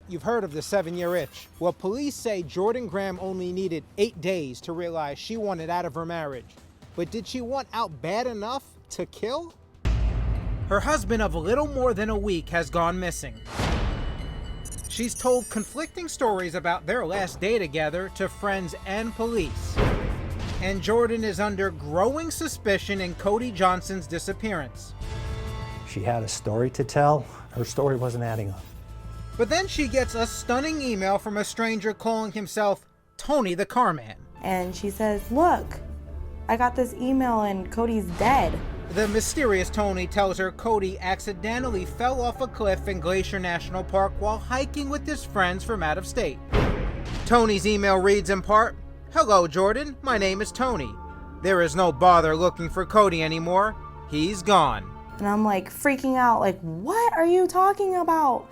You've heard of the 7-year itch. Well, police say Jordan Graham only needed 8 days to realize she wanted out of her marriage. But did she want out bad enough to kill? Her husband of little more than a week has gone missing. She's told conflicting stories about their last day together to friends and police. And Jordan is under growing suspicion in Cody Johnson's disappearance. She had a story to tell. Her story wasn't adding up. But then she gets a stunning email from a stranger calling himself Tony the Carman. And she says, look, I got this email and Cody's dead. The mysterious Tony tells her Cody accidentally fell off a cliff in Glacier National Park while hiking with his friends from out of state. Tony's email reads in part, "Hello Jordan, my name is Tony. There is no bother looking for Cody anymore. He's gone." And I'm like freaking out, like, what are you talking about?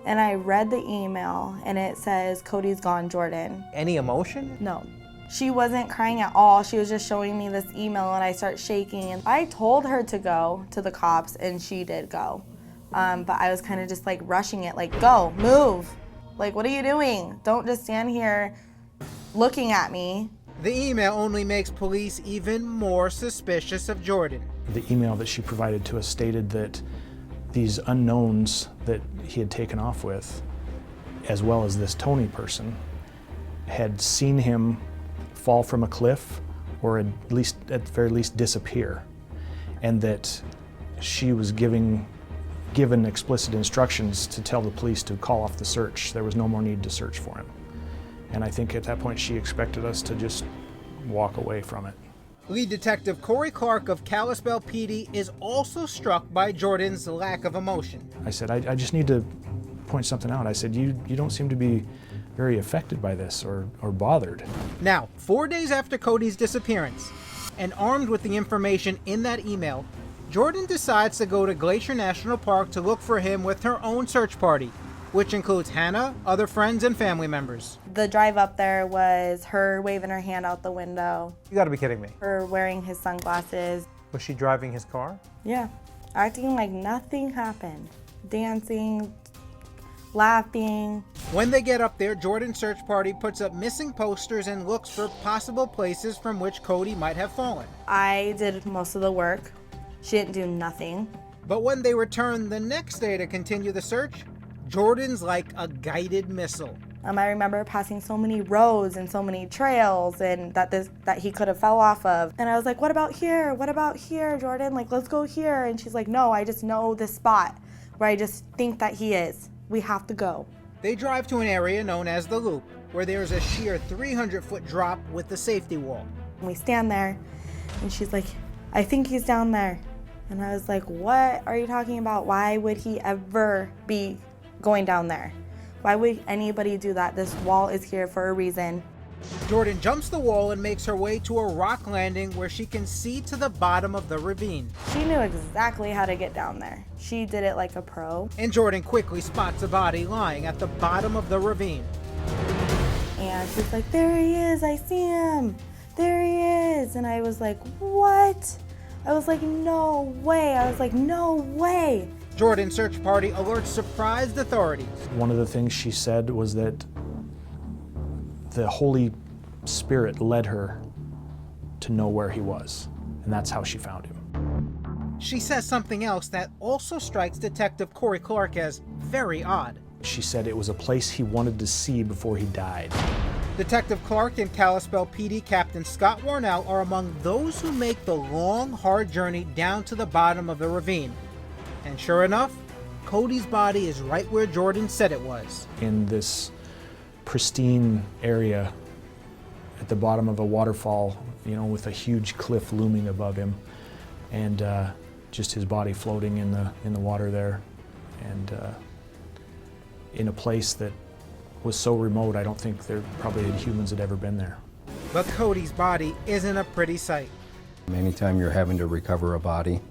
And I read the email and it says, Cody's gone, Jordan. Any emotion? No. She wasn't crying at all. She was just showing me this email and I start shaking. And I told her to go to the cops and she did go. But I was kind of just like rushing it, like, go, move. Like, what are you doing? Don't just stand here looking at me. The email only makes police even more suspicious of Jordan. The email that she provided to us stated that these unknowns that he had taken off with, as well as this Tony person, had seen him fall from a cliff or at the very least disappear, and that she was given explicit instructions to tell the police to call off the search. There was no more need to search for him. And I think at that point she expected us to just walk away from it. Lead Detective Corey Clark of Kalispell PD is also struck by Jordan's lack of emotion. I said, I just need to point something out. I said, you don't seem to be very affected by this or bothered. Now, 4 days after Cody's disappearance, and armed with the information in that email, Jordan decides to go to Glacier National Park to look for him with her own search party, which includes Hannah, other friends, and family members. The drive up there was her waving her hand out the window, You gotta be kidding me. her wearing his sunglasses. Was she driving his car? Yeah, acting like nothing happened. Dancing, laughing. When they get up there, Jordan's search party puts up missing posters and looks for possible places from which Cody might have fallen. I did most of the work. She didn't do nothing. But when they return the next day to continue the search, Jordan's like a guided missile. I remember passing so many roads and so many trails and that he could have fell off of. And I was like, what about here? What about here, Jordan? Like, let's go here. And she's like, no, I just know this spot where I just think that he is. We have to go. They drive to an area known as the Loop, where there's a sheer 300-foot drop with a safety wall. And we stand there and she's like, I think he's down there. And I was like, what are you talking about? Why would he ever be going down there? Why would anybody do that? This wall is here for a reason. Jordan jumps the wall and makes her way to a rock landing where she can see to the bottom of the ravine. She knew exactly how to get down there. She did it like a pro. And Jordan quickly spots a body lying at the bottom of the ravine. And she's like, there he is, I see him. There he is. And I was like, what? I was like, no way. I was like, no way. Jordan's search party alerts surprised authorities. One of the things she said was that the Holy Spirit led her to know where he was, and that's how she found him. She says something else that also strikes Detective Corey Clark as very odd. She said it was a place he wanted to see before he died. Detective Clark and Kalispell PD Captain Scott Warnell are among those who make the long, hard journey down to the bottom of the ravine. And sure enough, Cody's body is right where Jordan said it was. In this pristine area at the bottom of a waterfall, you know, with a huge cliff looming above him, and just his body floating in the water there, and in a place that was so remote, I don't think there probably humans had ever been there. But Cody's body isn't a pretty sight. Anytime you're having to recover a body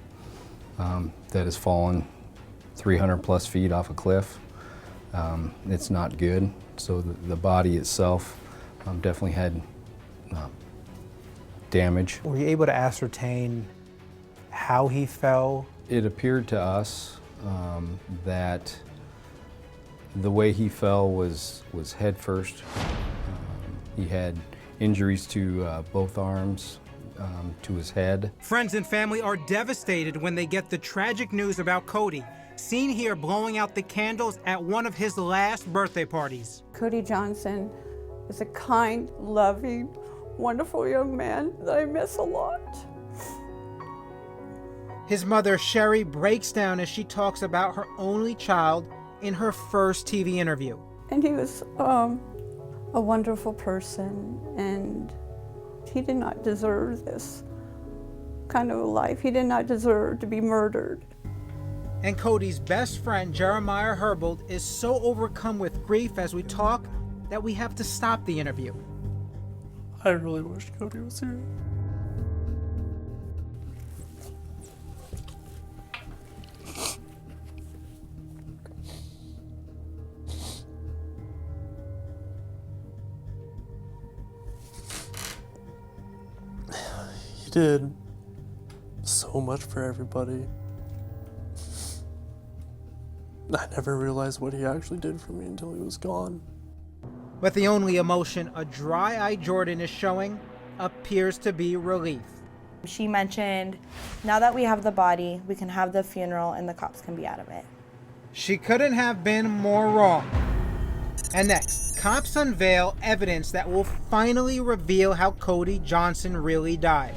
that has fallen 300 plus feet off a cliff, it's not good. So the body itself definitely had damage. Were you able to ascertain how he fell? It appeared to us that The way he fell was head first. He had injuries to both arms, to his head. Friends and family are devastated when they get the tragic news about Cody, seen here blowing out the candles at one of his last birthday parties. Cody Johnson was a kind, loving, wonderful young man that I miss a lot. His mother, Sherry, breaks down as she talks about her only child in her first TV interview. And he was a wonderful person, and he did not deserve this kind of a life. He did not deserve to be murdered. And Cody's best friend, Jeremiah Herbold, is so overcome with grief as we talk that we have to stop the interview. I really wish Cody was here. He did so much for everybody. I never realized what he actually did for me until he was gone. But the only emotion a dry-eyed Jordan is showing appears to be relief. She mentioned, now that we have the body, we can have the funeral and the cops can be out of it. She couldn't have been more wrong. And next, cops unveil evidence that will finally reveal how Cody Johnson really died.